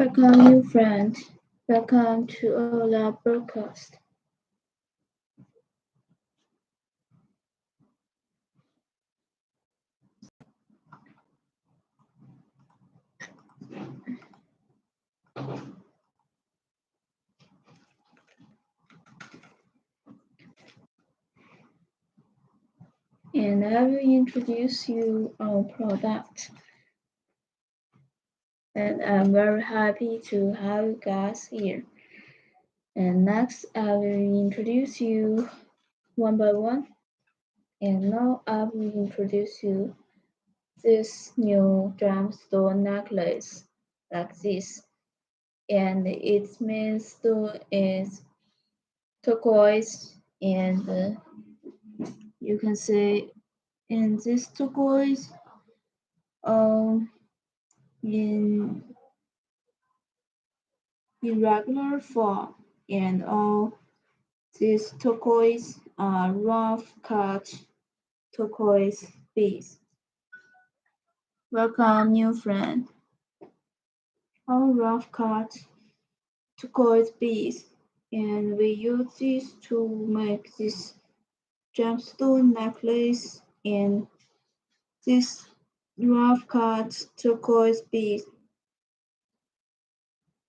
Welcome, new friend. Welcome to our broadcast. And I will introduce you our product. And I'm very happy to have you guys here. And next, I will introduce you one by one. And now I will introduce you this new gemstone necklace like this. And its main stone is turquoise, and you can see in this turquoise in irregular form, and all these turquoise are rough cut turquoise beads. Welcome, new friend. All rough cut turquoise beads, and we use this to make this gemstone necklace, and this rough cut turquoise beads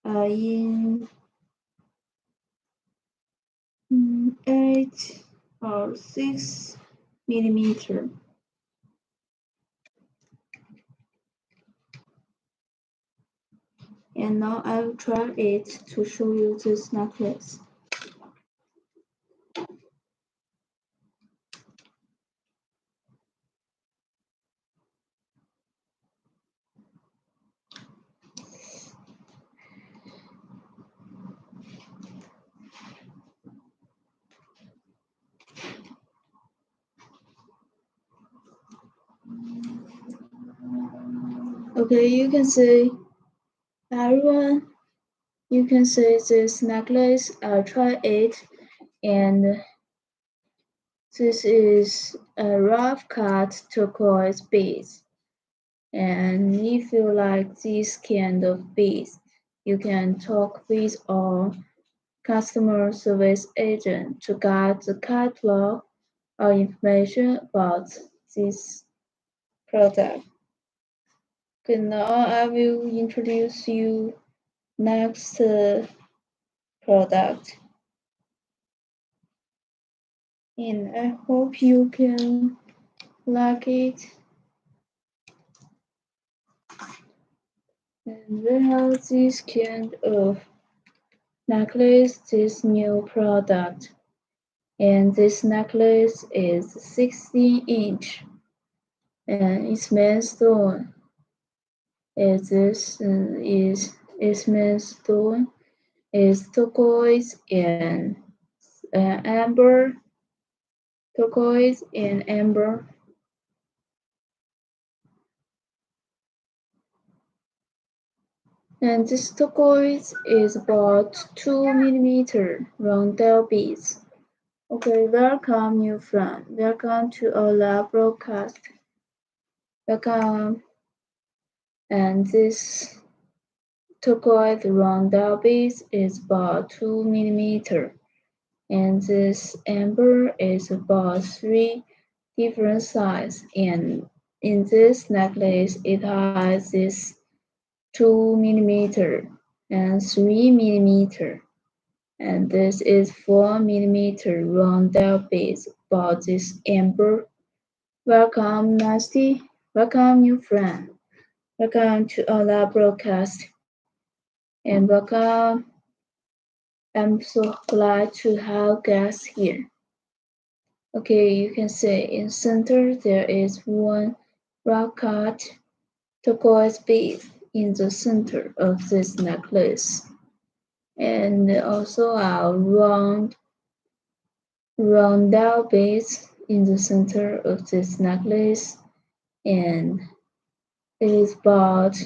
in 8 or 6 millimeter. And now I will try it to show you this necklace. Okay, you can see everyone. You can see this necklace. I'll try it, and this is a rough cut turquoise beads. And if you like this kind of beads, you can talk with our customer service agent to get the catalog or information about this product. Okay, now I will introduce you next product. And I hope you can like it. And we have this kind of necklace, this new product. And this necklace is 16-inch. And its main stone is its main stone is turquoise and amber. Turquoise and amber. And this turquoise is about 2 millimeter round dial beads. Okay, welcome, new friend. Welcome to our lab broadcast. Welcome. And this turquoise round dial beads is about 2 millimeter. And this amber is about 3 different sizes. And in this necklace, it has this 2 millimeter and 3 millimeter. And this is 4 millimeter round dial beads about this amber. Welcome, Nasty. Welcome, new friend. Welcome to our broadcast. And welcome. I'm so glad to have guests here. Okay, you can see in center there is one rock cut turquoise bead in the center of this necklace. And also a round dial beads in the center of this necklace, and it is about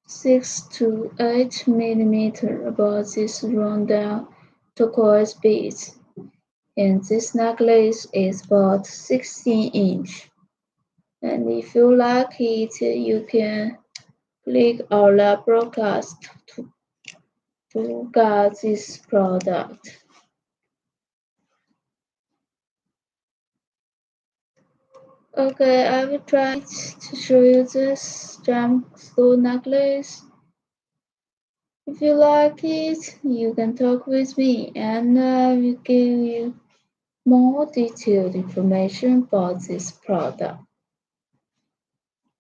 6 to 8 millimeter about this round dial turquoise beads, and this necklace is about 16-inch. And if you like it, you can click on the broadcast to get this product. Okay, I will try to show you this gemstone necklace. If you like it, you can talk with me and I will give you more detailed information about this product.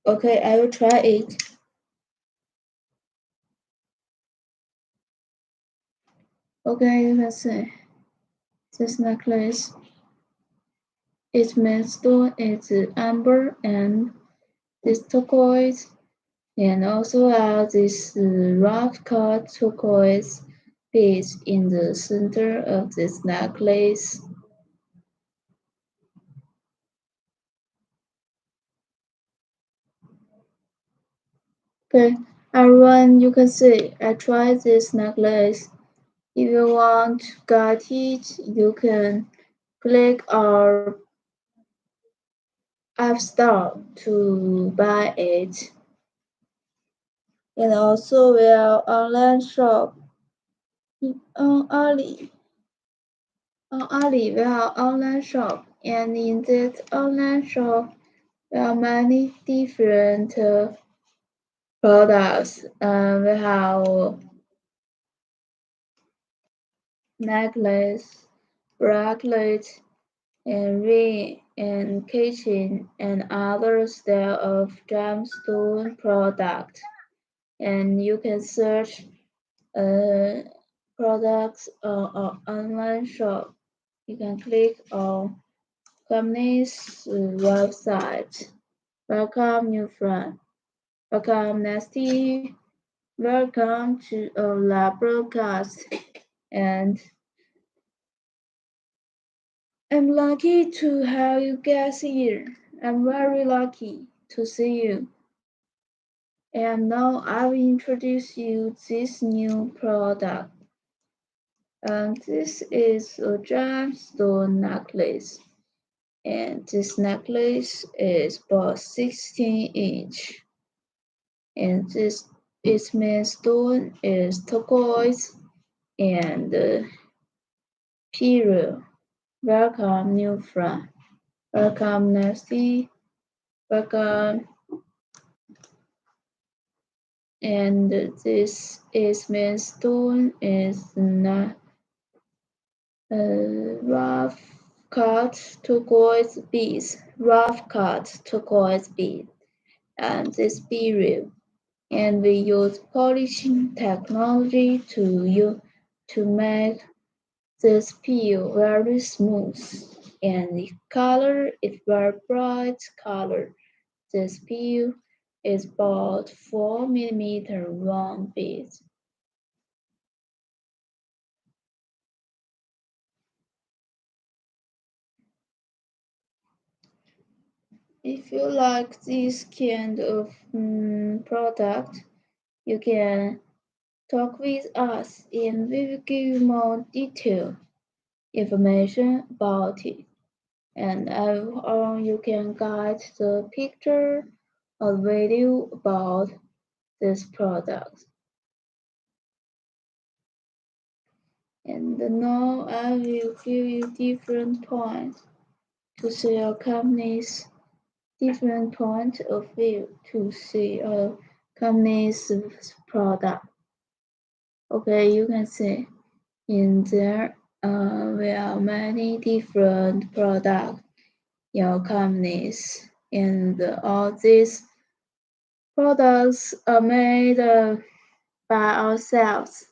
Okay, I will try it. Okay, you can see this necklace. Its main stone is amber and this turquoise, and also has this rough cut turquoise piece in the center of this necklace. Okay, everyone, you can see I tried this necklace. If you want to get it, you can click our App Store to buy it. And also we are online shop on Ali. On Ali, we have online shop, and in that online shop, there are many different products. We have necklace, bracelet, and ring, and keychain, and other style of gemstone product. And you can search uh, products on our online shop. You can click on company's website. Welcome, new friend. Welcome, Nasty. Welcome to our broadcast. And I'm lucky to have you guys here. I'm very lucky to see you. And now I will introduce you this new product. And this is a gemstone necklace. And this necklace is about 16 inch. And this its main stone is turquoise and pearl. Welcome, new friend. Welcome, Nasty. Welcome. And this is main stone is not rough cut turquoise beads. Rough cut turquoise bead. And this beryl. And we use polishing technology to make this peel very smooth, and the color is very bright color. This peel is about 4 mm long beads. If you like this kind of product, you can talk with us and we will give you more detailed information about it. And you can guide the picture or video about this product. And now I will give you different points to see your company's different point of view to see a company's product. Okay, you can see in there there are many different products your companies, and all these products are made by ourselves.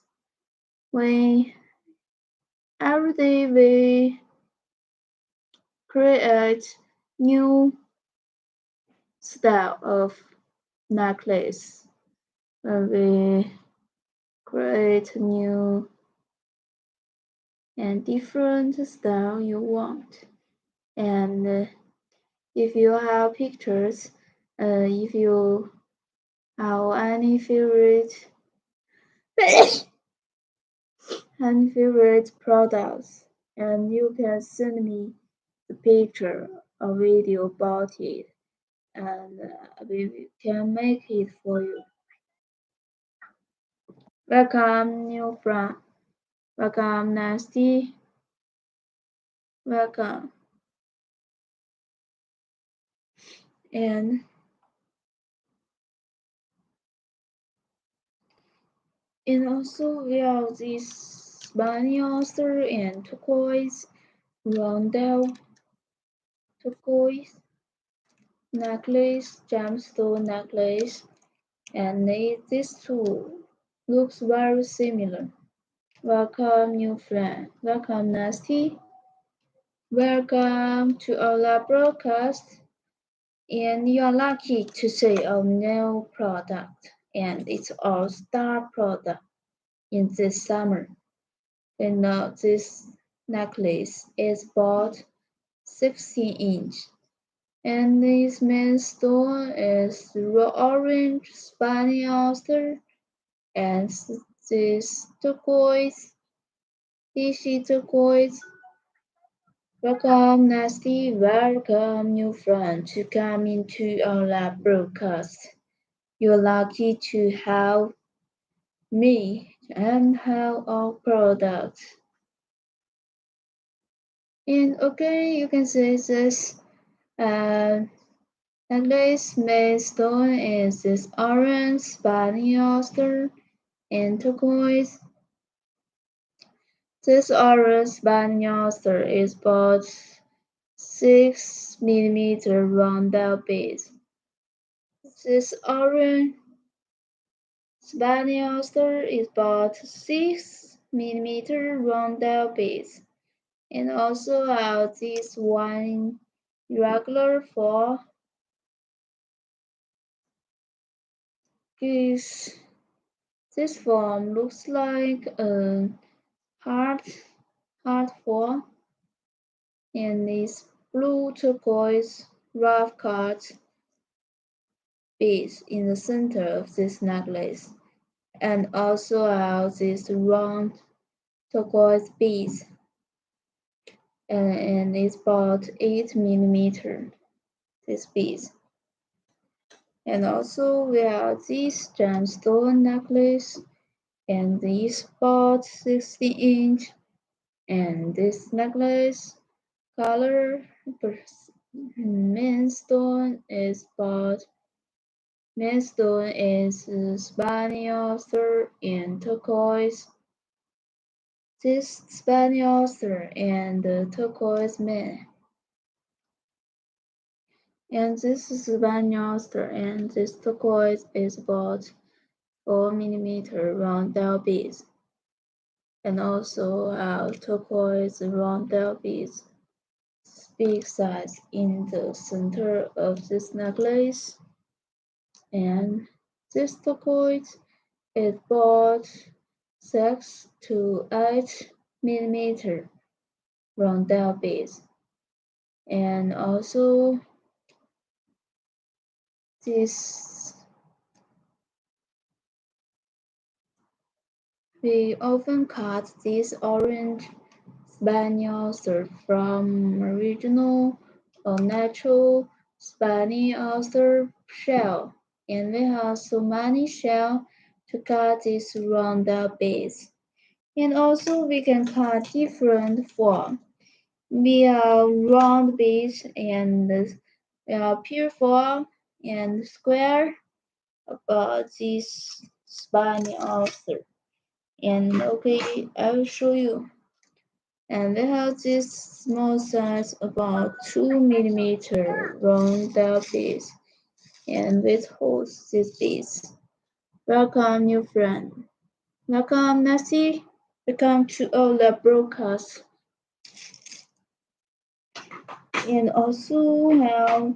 We every day we create new style of necklace. We create new and different style you want. And if you have pictures, if you have any favorite and favorite products, and you can send me the picture or video about it, and we can make it for you. Welcome, new friend. Welcome, Nasty. Welcome. And also we have this spiny oyster and turquoise roundel turquoise necklace, gemstone necklace, and these two looks very similar. Welcome, new friend. Welcome, Nasty. Welcome to our broadcast. And you're lucky to see a new product, and it's our star product in this summer. And this necklace is about 16 inch, and this main stone is raw orange spiny oyster, and this turquoise, fishy turquoise. Welcome, Nasty. Welcome, new friend, to come into our lab broadcast. You're lucky to have me and have our product. And okay, you can see this necklace main stone is this orange spiny oyster and turquoise. This orange spiny oyster is about 6 millimeter roundel base. This orange spiny oyster is about 6 millimeter roundel base. And also this one irregular for this form looks like a heart form, and this blue turquoise rough cut beads in the center of this necklace, and also this round turquoise beads, and it's about 8 millimeter. This piece. And also we have this gemstone necklace, and this about 60 inch, and this necklace color main stone is spiny oyster and turquoise. This spiny oyster and the turquoise main. And this is spiny oyster, and this turquoise is about 4 millimeter roundel beads, and also turquoise roundel beads, big size in the center of this necklace. And this turquoise is about 6 to 8 millimeter roundel beads, and also this we often cut this orange spiny oyster from original or natural spiny oyster shell, and we have so many shell to cut this roundel base. And also we can cut different form. We have round base, and we have pure form and square about this spiny oyster. And okay, I will show you. And we have this small size about 2 millimeter roundel piece, and it holds this piece. Welcome, new friend. Welcome, Nancy. Welcome to all the broadcast. And also have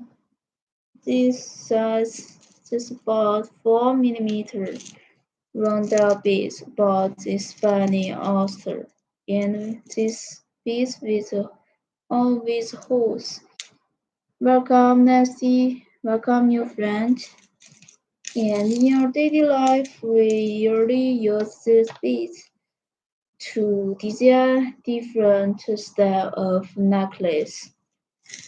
this size, just about 4 millimeter roundel piece, about this funny oyster, and this piece with always holes. Welcome, Nancy. Welcome, new friend. And in your daily life, we usually use this beads to design different style of necklace.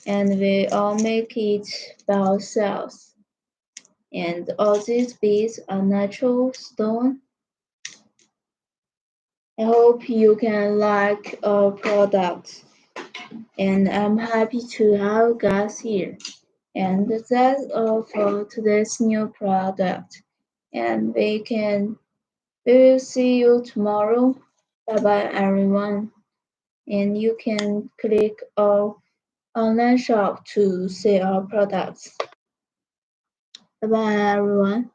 and we all make it by ourselves. And all these beads are natural stone. I hope you can like our products, and I'm happy to have you guys here. And that's all for today's new product. And we will see you tomorrow. Bye bye everyone. And you can click our online shop to see our products. Bye bye everyone.